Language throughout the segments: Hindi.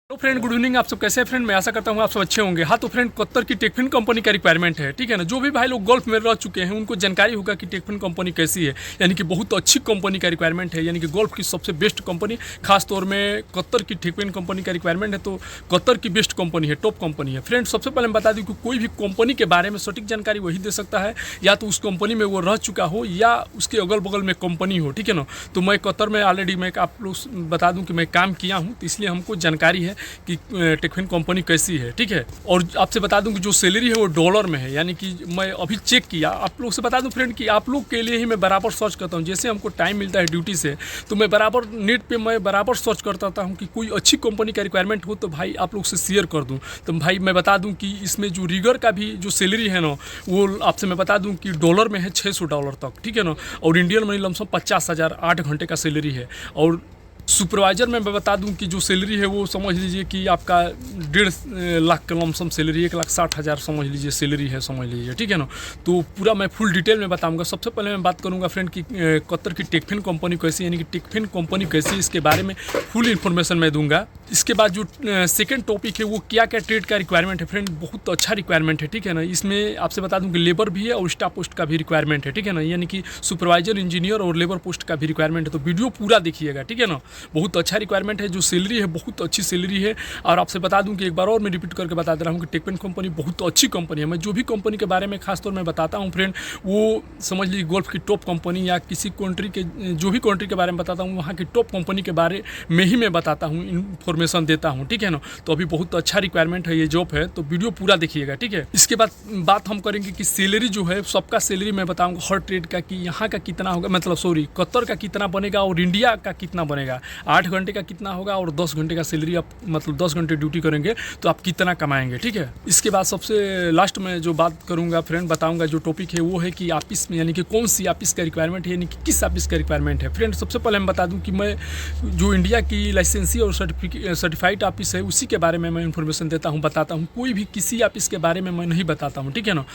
तो फ्रेंड गुड इवनिंग। आप सब कैसे हैं फ्रेंड? मैं आशा करता हूँ आप सब अच्छे होंगे। हाँ तो फ्रेंड कतर की टेकफिन कंपनी का रिक्वायरमेंट है, ठीक है ना। जो भी भाई लोग गोल्फ में रह चुके हैं उनको जानकारी होगा कि टेकफिन कंपनी कैसी है, यानी कि बहुत अच्छी कंपनी का रिक्वायरमेंट है, यानी कि गोल्फ की सबसे बेस्ट कंपनी। खास तौर में कतर की टेकफिन कंपनी का रिक्वायरमेंट है, तो कतर की बेस्ट कंपनी है, टॉप कंपनी है। फ्रेंड सबसे पहले मैं बता दूँ कि कोई भी कंपनी के बारे में सटीक जानकारी वही दे सकता है, या तो उस कंपनी में वो रह चुका हो या उसके अगल बगल में कंपनी हो, ठीक है ना। तो मैं कतर में ऑलरेडी मैं आप लोग बता दूँ कि मैं काम किया हूँ, तो इसलिए हमको जानकारी है कि टेकफिन कंपनी कैसी है, ठीक है। और आपसे बता दूं कि जो सैलरी है वो डॉलर में है, यानी कि मैं अभी चेक किया। आप लोग से बता दूं फ्रेंड कि आप लोग के लिए ही मैं बराबर सर्च करता हूं, जैसे हमको टाइम मिलता है ड्यूटी से तो मैं बराबर नेट पे मैं बराबर सर्च करता हूं कि कोई अच्छी कंपनी का रिक्वायरमेंट हो तो भाई आप लोग से शेयर कर दूं। तो भाई मैं बता दूं कि इसमें जो रिगर का भी जो सैलरी है ना, वो आपसे मैं बता दूं कि डॉलर में है $600 तक, ठीक है ना। और इंडियन मनी लमसम 50,000 8 घंटे का सैलरी है। और सुपरवाइज़र में मैं बता दूं कि जो सैलरी है वो समझ लीजिए कि आपका 1.5 लाख का लमसम सैलरी, 1,60,000 समझ लीजिए सैलरी है, समझ लीजिए, ठीक है ना। तो पूरा मैं फुल डिटेल में बताऊंगा। सबसे पहले मैं बात करूंगा फ्रेंड कि कतर की टेकफिन कंपनी कैसी है, यानी कि टेकफिन कंपनी कैसी है, इसके बारे में फुल इन्फॉर्मेशन मैं दूंगा। इसके बाद जो सेकेंड टॉपिक है वो क्या क्या ट्रेड का रिक्वायरमेंट है फ्रेंड, बहुत अच्छा रिक्वायरमेंट है, ठीक है ना। इसमें आपसे बता दूं कि लेबर भी है और स्टाफ पोस्ट का भी रिक्वायरमेंट है, ठीक है ना, यानी कि सुपरवाइजर, इंजीनियर और लेबर पोस्ट का भी रिक्वायरमेंट है। तो वीडियो पूरा देखिएगा, ठीक है ना। बहुत अच्छा रिक्वायरमेंट है, जो सैलरी है बहुत अच्छी सैलरी है। और आपसे बता दूं कि एक बार और मैं रिपीट करके बता दे रहा हूं कि टेकफिन कंपनी बहुत अच्छी कंपनी है। मैं जो भी कंपनी के बारे में खासतौर में बताता हूं फ्रेंड, वो समझ लीजिए गोल्फ की टॉप कंपनी या किसी कंट्री के, जो भी कंट्री के बारे में बताता हूँ वहाँ की टॉप कंपनी के बारे में ही मैं बताता हूँ, इन्फॉर्मेशन देता हूँ, ठीक है ना। तो अभी बहुत अच्छा रिक्वायरमेंट है, ये जॉब है, तो वीडियो पूरा देखिएगा, ठीक है। इसके बाद बात हम करेंगे कि सैलरी जो है, सबका सैलरी मैं बताऊँगा हर ट्रेड का, कि यहाँ का कितना होगा, मतलब सॉरी कतर का कितना बनेगा और इंडिया का कितना बनेगा, 8 घंटे का कितना होगा और 10 घंटे का सैलरी, आप मतलब 10 घंटे ड्यूटी करेंगे तो आप कितना कमाएंगे, ठीक है। इसके बाद सबसे लास्ट में जो बात करूंगा फ्रेंड, बताऊंगा जो टॉपिक है वो है कि ऑफिस में, यानी कि कौन सी ऑफिस का रिक्वायरमेंट है, यानी कि किस ऑफिस का रिक्वायरमेंट है। फ्रेंड सबसे पहले मैं बता दूं कि मैं जो इंडिया की लाइसेंसी और सर्टिफाइड ऑफिस है उसी के बारे में मैं इन्फॉर्मेशन देता हूँ, बताता हूँ। कोई भी किसी ऑफिस के बारे में मैं नहीं बताता हूँ, ठीक है ना।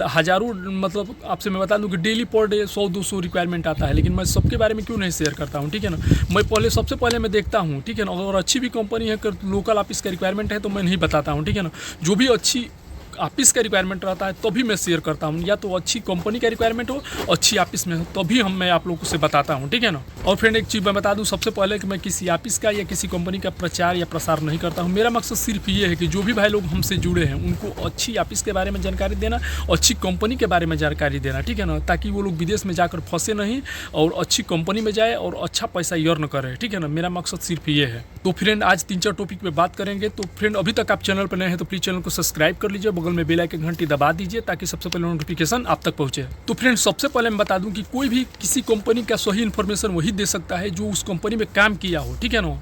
हज़ारों, मतलब आपसे मैं बता दूँ कि डेली पर डे 100-200 रिक्वायरमेंट आता है, लेकिन मैं सबके बारे में क्यों नहीं शेयर करता हूँ, ठीक है ना। मैं पहले सबसे पहले मैं देखता हूँ, ठीक है ना। और अच्छी भी कंपनी है, अगर लोकल ऑफिस का रिक्वायरमेंट है तो मैं नहीं बताता हूँ, ठीक है ना। जो भी अच्छी ऑफिस का रिक्वायरमेंट रहता है तभी मैं शेयर करता हूँ, या तो अच्छी कंपनी का रिक्वायरमेंट हो, अच्छी ऑफिस में हो, तभी मैं आप लोगों से बताता हूँ, ठीक है ना। और फ्रेंड एक चीज़ मैं बता दूँ सबसे पहले कि मैं किसी ऑफिस का या किसी कंपनी का प्रचार या प्रसार नहीं करता हूँ। मेरा मकसद सिर्फ ये है कि जो भी भाई लोग हमसे जुड़े हैं उनको अच्छी ऑफिस के बारे में जानकारी देना, अच्छी कंपनी के बारे में जानकारी देना, ठीक है ना, ताकि वो लोग विदेश में जाकर फंसे नहीं और अच्छी कंपनी में जाए और अच्छा पैसा अर्न करे, ठीक है ना। मेरा मकसद सिर्फ ये है। तो फ्रेंड आज 3-4 टॉपिक पे बात करेंगे। तो फ्रेंड अभी तक आप चैनल पर नए हैं तो प्लीज़ चैनल को सब्सक्राइब कर लीजिए, बगल में बेल आइकन घंटी दबा दीजिए ताकि सबसे पहले नोटिफिकेशन आप तक पहुंचे। तो फ्रेंड सबसे पहले मैं बता दूं कि कोई भी किसी कंपनी का सही इन्फॉर्मेशन वही दे सकता है जो उस कंपनी में काम किया हो, ठीक है ना।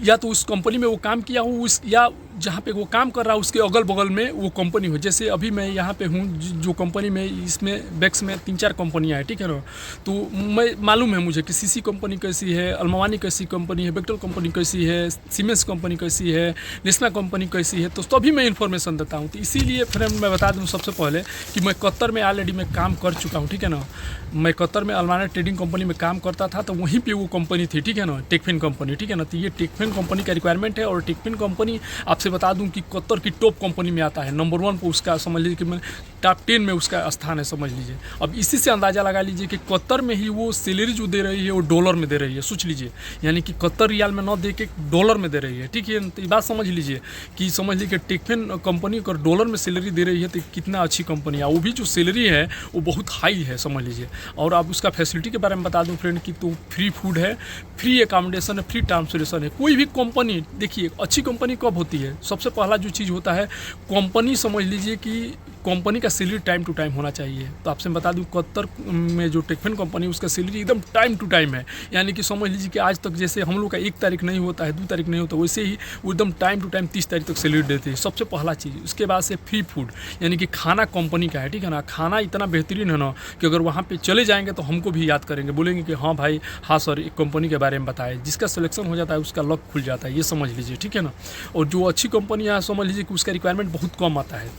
या तो उस कंपनी में वो काम किया हो, उस या जहाँ पे वो काम कर रहा है उसके अगल बगल में वो कंपनी हो। जैसे अभी मैं यहाँ पे हूँ जो कंपनी में, इसमें बैक्स में 3-4 कंपनियाँ हैं, ठीक है ना। तो मैं मालूम है मुझे कि सीसी कंपनी कैसी है, अल्मावानी कैसी कंपनी है, बेक्टल कंपनी कैसी है, सीमेंस कंपनी कैसी है, नेस्मा कंपनी कैसी है, तो तभी मैं इन्फॉर्मेशन देता हूँ। तो इसीलिए फ्रेंड मैं बता दूँ सबसे पहले कि मैं कतर में ऑलरेडी मैं काम कर चुका हूँ, ठीक है ना। मैं कतर में अल्माना ट्रेडिंग कंपनी में काम करता था, तो वहीं पर वो कंपनी थी, ठीक है ना, टेकफिन कंपनी, ठीक है ना। तो ये टेकफिन कंपनी का रिक्वायरमेंट है। और टेकफिन कंपनी आपसे बता दूं कि कतर की टॉप कंपनी में आता है, नंबर 1 पर उसका समझ लीजिए कि मैं टॉप 10 में उसका स्थान है, समझ लीजिए। अब इसी से अंदाज़ा लगा लीजिए कि कतर में ही वो सैलरी जो दे रही है वो डॉलर में दे रही है, सोच लीजिए, यानी कि कतर रियाल में न दे के डॉलर में दे रही है, ठीक है। तो ये बात समझ लीजिए कि समझ लीजिए कि टेकफिन कंपनी अगर डॉलर में सैलरी दे रही है तो कितना अच्छी कंपनी है। वो भी जो सैलरी है वो बहुत हाई है, समझ लीजिए। और अब उसका फैसिलिटी के बारे में बता दूं फ्रेंड कि तो फ्री फूड है, फ्री एकोमोडेशन है, फ्री ट्रांसपोर्टेशन है। कोई भी कंपनी, देखिए अच्छी कंपनी कब होती है, सबसे पहला जो चीज़ होता है कंपनी, समझ लीजिए कि कंपनी का सैलरी टाइम टू टाइम होना चाहिए। तो आपसे बता दूं कतर में जो टेकफिन कंपनी उसका सैलरी एकदम टाइम टू टाइम है, यानी कि समझ लीजिए कि आज तक जैसे हम लोग का 1 तारीख नहीं होता है, 2 तारीख नहीं होता, वैसे ही वो एकदम टाइम टू टाइम 30 तारीख तक सैलरी देती है, सबसे पहला चीज़। उसके बाद से फ्री फूड, यानी कि खाना कंपनी का है, ठीक है ना। खाना इतना बेहतरीन है ना कि अगर वहाँ पर चले जाएंगे तो हमको भी याद करेंगे, बोलेंगे कि हाँ भाई, हाँ सर, एक कंपनी के बारे में बताए। जिसका सिलेक्शन हो जाता है उसका लक खुल जाता है, ये समझ लीजिए, ठीक है ना। और जो अच्छी कंपनी है समझ लीजिए कि उसका रिक्वायरमेंट बहुत कम आता है।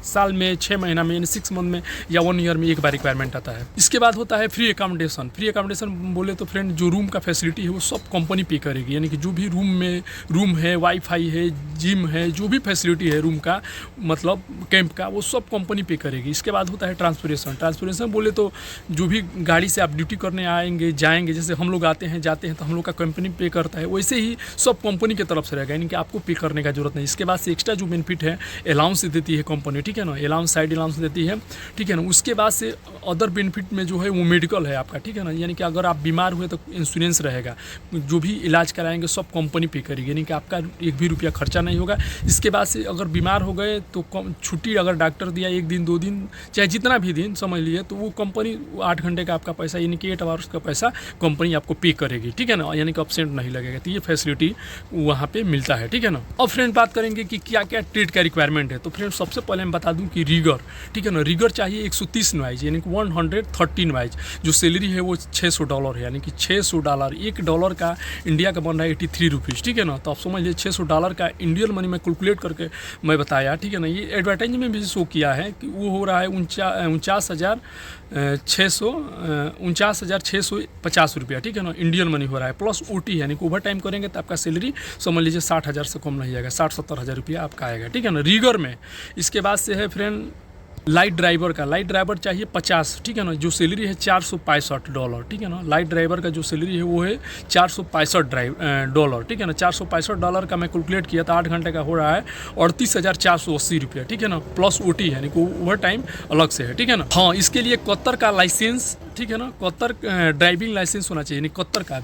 साल में 6 महीना में यानी 6 मंथ में या 1 ईयर में एक बार रिक्वायरमेंट आता है। इसके बाद होता है फ्री अकोमोडेशन। फ्री अकोमोडेशन बोले तो फ्रेंड जो रूम का फैसिलिटी है वो सब कंपनी पे करेगी, यानी कि जो भी रूम है, वाईफाई है, जिम है, जो भी फैसिलिटी है रूम का मतलब कैंप का, वो सब कंपनी पे करेगी। इसके बाद होता है ट्रांसपोर्टेशन। ट्रांसपोर्टेशन बोले तो जो भी गाड़ी से आप ड्यूटी करने आएंगे जाएंगे, जैसे हम लोग आते हैं जाते हैं तो हम लोग का कंपनी पे करता है, वैसे ही सब कंपनी की तरफ से रहेगा, यानी कि आपको पे करने का जरूरत नहीं। इसके बाद से एक्स्ट्रा जो बेनिफिट है अलाउंस देती है कंपनी, ठीक है ना, अलाउंस साइड अलाउंस देती है, ठीक है ना। उसके बाद से अदर बेनिफिट में जो है वो मेडिकल है आपका, ठीक है ना, यानी कि अगर आप बीमार हुए तो इंश्योरेंस रहेगा, जो भी इलाज कराएंगे सब कंपनी पे करेगी, यानी कि आपका एक भी रुपया खर्चा नहीं होगा। इसके बाद से अगर बीमार हो गए तो छुट्टी अगर डॉक्टर दिया 1 दिन 2 दिन चाहे जितना भी दिन समझ लिए, तो वो कंपनी 8 घंटे का आपका पैसा यानी कि 8 आवर्स का पैसा कंपनी आपको पे करेगी, ठीक है ना, यानी कि एब्सेंट नहीं लगेगा। तो ये फैसिलिटी वहाँ पे मिलता है, ठीक है ना। अब फ्रेंड बात करेंगे कि क्या क्या ट्रेड का रिक्वायरमेंट है। तो फ्रेंड सबसे पहले मैं बता दूं कि रिगर, ठीक है ना, रिगर चाहिए 130 नॉइज यानी कि 113 नॉइज। जो सैलरी है वो $600 है, यानी कि $600। $1 का इंडिया का बन रहा है 83 रुपीज़, ठीक है ना। तो आप समझ लीजिए $600 का इंडियन मनी में कैलकुलेट करके मैं बताया, ठीक है ना। ये एडवर्टाइज में भी शो किया है कि वो हो रहा है 49,650 रुपया, ठीक है ना, इंडियन मनी हो रहा है, प्लस ओटी यानी कि ओवर टाइम करेंगे तो आपका सैलरी समझ लीजिए 60,000 से कम नहीं आएगा, 60-70 हज़ार रुपया आपका आएगा, ठीक है ना, रिगर में। इसके बाद से है फ्रेंड लाइट ड्राइवर का। लाइट ड्राइवर चाहिए 50, ठीक है ना, जो सैलरी है $465, ठीक है ना। लाइट ड्राइवर का जो सैलरी है वो है $465, ठीक है ना। $465 का मैं कैलकुलेट किया था, 8 घंटे का हो रहा है 38,480 रुपया, ठीक है ना, प्लस ओटी यानी कि ओवर टाइम अलग से है, ठीक है ना। हाँ, इसके लिए कतर का लाइसेंस, ठीक है ना, कतर ड्राइविंग लाइसेंस होना चाहिए, यानी कतर का।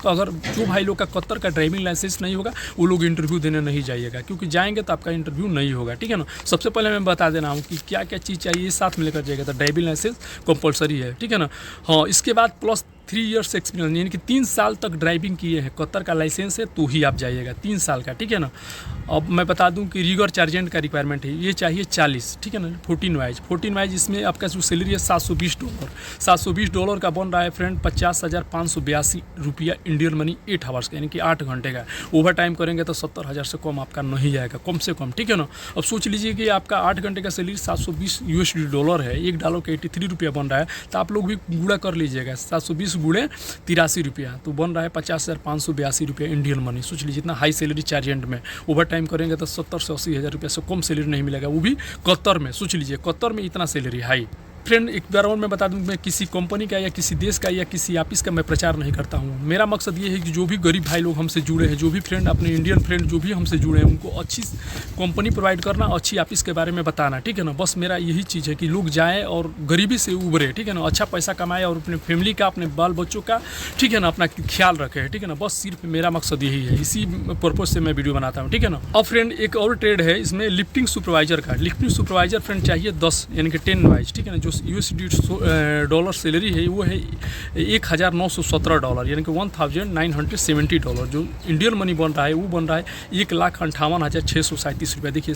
अगर जो भाई लोग का कतर का ड्राइविंग लाइसेंस नहीं होगा वो लोग इंटरव्यू देने नहीं जाइएगा, क्योंकि जाएंगे तो आपका इंटरव्यू नहीं होगा, ठीक है ना। सबसे पहले मैं बता देना हूँ कि क्या क्या चीज़ चाहिए, साथ में लेकर जाएगा। तो ड्राइविंग लाइसेंस कंपलसरी है, ठीक है ना। हाँ, इसके बाद प्लस 3 इयर्स एक्सपीरियंस, यानी कि 3 साल तक ड्राइविंग किए हैं, कतर का लाइसेंस है तो ही आप जाइएगा, 3 साल का, ठीक है ना। अब मैं बता दूं कि रिगर चार्जेंट का रिक्वायरमेंट है, ये चाहिए 40, ठीक है ना। 14 वाइज इसमें आपका जो सैलरी है $720। $720 का बन रहा है फ्रेंड 50,582 रुपया इंडियन मनी 8 आवर्स का, यानी कि 8 घंटे का। ओवर टाइम करेंगे तो 70,000 से कम आपका नहीं आएगा, कम से कम, ठीक है ना। अब सोच लीजिए कि आपका 8 घंटे का सैलरी $720 है, $1 का 83 रुपया बन रहा है, तो आप लोग भी गुणा कर लीजिएगा, 720 गुणे 83 रुपया, तो बन रहा है 50,582 रुपया इंडियन मनी। सोच लीजिए इतना हाई सैलरी चार्जेंट में। ओवर टाइम करेंगे तो 70 से 80 हज़ार रुपया से कम सैलरी नहीं मिलेगा, वो भी कतर में। सोच लीजिए कतर में इतना सैलरी हाई। फ्रेंड एक बार और मैं बता दूं, मैं किसी कंपनी का या किसी देश का या किसी ऑफिस का मैं प्रचार नहीं करता हूं। मेरा मकसद ये है कि जो भी गरीब भाई लोग हमसे जुड़े हैं, जो भी फ्रेंड अपने इंडियन फ्रेंड जो भी हमसे जुड़े हैं, उनको अच्छी कंपनी प्रोवाइड करना, अच्छी ऑफिस के बारे में बताना, ठीक है ना। बस मेरा यही चीज़ है कि लोग जाएँ और गरीबी से उभरे, ठीक है ना, अच्छा पैसा कमाए और अपने फैमिली का, अपने बाल बच्चों का, ठीक है ना, अपना ख्याल रखे, ठीक है ना। बस सिर्फ मेरा मकसद यही है, इसी पर्पज़ से मैं वीडियो बनाता हूँ, ठीक है ना। अब फ्रेंड एक और ट्रेड है इसमें, लिफ्टिंग सुपरवाइजर का। लिफ्टिंग सुपरवाइजर फ्रेंड चाहिए 10 यानी कि 10 वाइज, ठीक है ना। जो USD डॉलर सैलरी है वो है $1,917 यानी कि $1,970। जो इंडियन मनी बन रहा है वो बन रहा है 1,58,637 रुपया। देखिए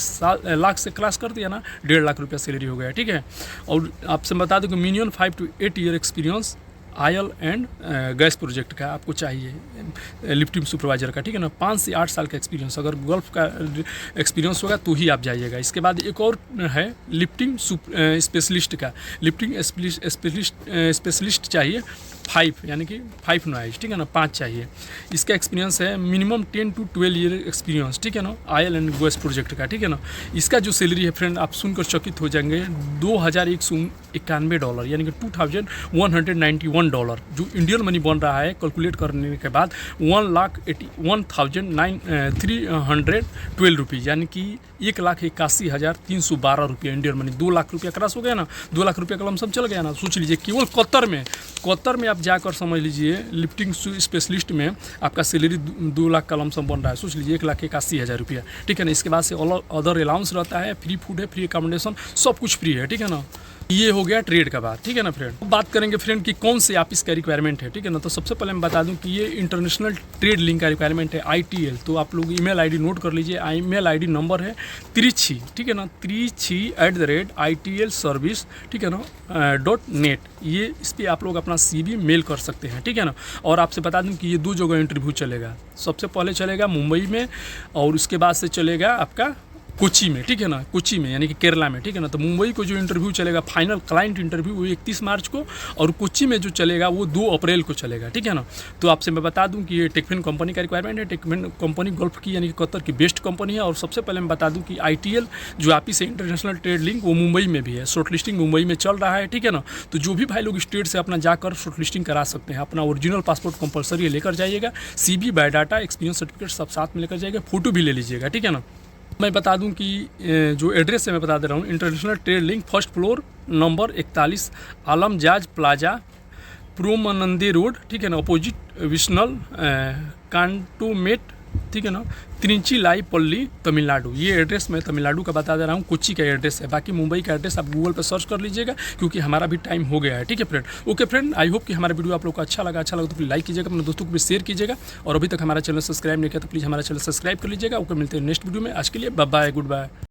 लाख से क्रॉस कर दिया ना, 1.5 लाख रुपया सैलरी हो गया, ठीक है। और आपसे बता दूं कि minimum 5 to 8 year experience oil and gas project का आपको चाहिए लिफ्टिंग सुपरवाइजर का, ठीक है ना। 5 से 8 साल का एक्सपीरियंस, अगर गल्फ का एक्सपीरियंस होगा तो ही आप जाइएगा। इसके बाद एक और है लिफ्टिंग स्पेशलिस्ट का। लिफ्टिंग स्पेशलिस्ट चाहिए 5 यानी कि 5 नॉइज, ठीक है ना, 5 चाहिए। इसका एक्सपीरियंस है मिनिमम 10 to 12 ईयर एक्सपीरियंस, ठीक है ना, ऑयल एंड गैस प्रोजेक्ट का, ठीक है ना। इसका जो सैलरी है फ्रेंड आप सुनकर चकित हो जाएंगे, $2,191 यानी कि $2,191, जो इंडियन मनी बन रहा है कैलकुलेट करने के बाद 1,81,312 रुपीज़ यानी कि 1,81,312 रुपया इंडियन मनी। 2 लाख रुपया क्रॉस हो गया ना, 2 लाख रुपया का लमसम चल गया ना। सोच लीजिए केवल कतर में आप जाकर समझ लीजिए लिफ्टिंग स्पेशलिस्ट में आपका सैलरी 2 लाख का लमसम बन रहा है। सोच लीजिए 1,81,000 रुपया, ठीक है ना। इसके बाद से अदर अलाउंस रहता है, फ्री फूड है, फ्री अकोमोडेशन, सब कुछ फ्री है, ठीक है ना। ये हो गया ट्रेड का बात, ठीक है ना फ्रेंड। अब बात करेंगे फ्रेंड कि कौन से ऑफिस का रिक्वायरमेंट है, ठीक है ना। तो सबसे पहले मैं बता दूं कि ये इंटरनेशनल ट्रेड लिंक का रिक्वायरमेंट है, ITL। तो आप लोग ईमेल आईडी नोट कर लीजिए, ईमेल आईडी नंबर है 33, ठीक है ना, 33@ITL-service, ठीक है ना .net। ये इस पर आप लोग अपना CV मेल कर सकते हैं, ठीक है ना। और आपसे बता दूं कि ये 2 जगह इंटरव्यू चलेगा। सबसे पहले चलेगा मुंबई में और उसके बाद से चलेगा आपका कोची में, ठीक है ना, कोची में यानी कि केरला में, ठीक है ना। तो मुंबई को जो इंटरव्यू चलेगा फाइनल क्लाइंट इंटरव्यू वो 31 मार्च को, और कोची में जो चलेगा वो 2 अप्रैल को चलेगा, ठीक है ना। तो आपसे मैं बता दूं कि ये टेकफिन कंपनी का रिक्वायरमेंट है। टेकफिन कंपनी गल्फ की यानी कि कतर की बेस्ट कंपनी है। और सबसे पहले मैं बता दूं कि ITL जो ऑफिस है इंटरनेशनल ट्रेड लिंक, वो मुंबई में भी है। शॉर्ट लिस्टिंग मुंबई में चल रहा है, ठीक है ना। तो जो भी भाई लोग स्टेट से अपना जाकर शॉर्ट लिस्टिंग करा सकते हैं, अपना ओरिजिनल पासपोर्ट कंपलसरी लेकर जाइएगा, CV, बायोडाटा, एक्सपीरियंस सर्टिफिकेट सब साथ में लेकर जाइएगा, फोटो भी ले लीजिएगा, ठीक है ना। मैं बता दूं कि जो एड्रेस है मैं बता दे रहा हूँ, international trade link, first floor, number 41, आलमजाज प्लाजा, प्रोमानंदी रोड, ठीक है ना, अपोजिट विष्णल कांटोमेट, ठीक है ना, तिरुचिरापल्ली, तमिलनाडु। ये एड्रेस मैं तमिलनाडु का बता दे रहा हूँ, कोची का एड्रेस है। बाकी मुंबई का एड्रेस आप गूगल पर सर्च कर लीजिएगा, क्योंकि हमारा भी टाइम हो गया है, ठीक है friend. Okay friend, I hope कि हमारा वीडियो आप लोग को अच्छा लगा तो प्लीज़ लाइक कीजिएगा, अपने दोस्तों को भी शेयर कीजिएगा, और अभी तक हमारा चैनल सब्सक्राइब नहीं किया तो प्लीज़ हमारा चैनल सब्सक्राइब कर लीजिएगा। ओके, मिलते हैं नेक्स्ट वीडियो में। आज के लिए बाय बाय, गुड बाय।